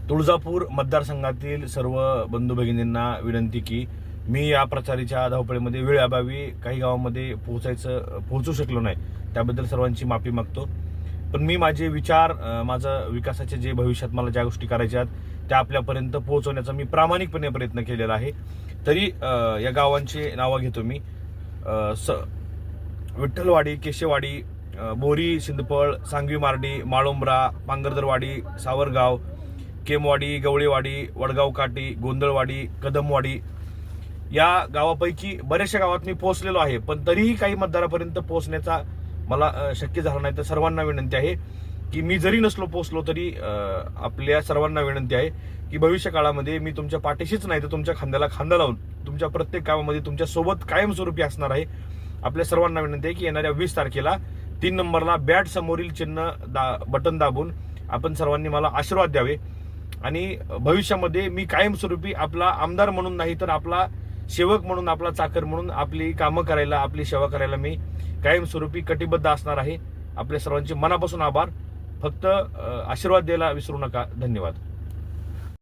तुळजापूर मतदारसंघातील सर्व बंधू भगिनींना विनंती की मी या प्रचाराच्या धावपळीमध्ये वेळेअभावी काही गावांमध्ये पोहोचू शकलो नाही, त्याबद्दल सर्वांची माफी मागतो. पण मी माझे विचार, माझं विकासाचे जे भविष्यात मला ज्या गोष्टी करायच्या आहेत त्या आपल्यापर्यंत पोहोचवण्याचा मी प्रामाणिकपणे प्रयत्न केलेला आहे. तरी या गावांची नावं घेतो मी. विठ्ठलवाडी, केशेवाडी, बोरी, सिंदफळ, सांगवी मार्डी, माळोंब्रा, पांगरदरवाडी, सावरगाव, केमवाडी, गवळेवाडी, वडगाव काटी, गोंधळवाडी, कदमवाडी या गावापैकी बऱ्याचशा गावात मी पोहोचलेलो आहे. पण तरीही काही मतदारापर्यंत पोहोचण्याचा मला शक्य झालं नाही. तर सर्वांना विनंती आहे की मी जरी नसलो पोहोचलो तरी आपल्या सर्वांना विनंती आहे की भविष्य काळामध्ये मी तुमच्या पाठीशीच नाही तर तुमच्या खांद्याला खांदा लावून तुमच्या प्रत्येक कामामध्ये तुमच्या सोबत कायमस्वरूपी असणार आहे. आपल्या सर्वांना विनंती आहे की येणाऱ्या 20 तारखेला 3 नंबरला बॅट समोरील चिन्ह बटन दाबून आपण सर्वांनी मला आशीर्वाद द्यावे आणि भविष्यामध्ये मी कायमस्वरूपी आपला आमदार म्हणून नाही तर आपला सेवक म्हणून, आपला चाकर म्हणून आपली कामं करायला, आपली सेवा करायला मी कायमस्वरूपी कटिबद्ध असणार आहे. आपल्या सर्वांचे मनापासून आभार. फक्त आशीर्वाद द्यायला विसरू नका. धन्यवाद.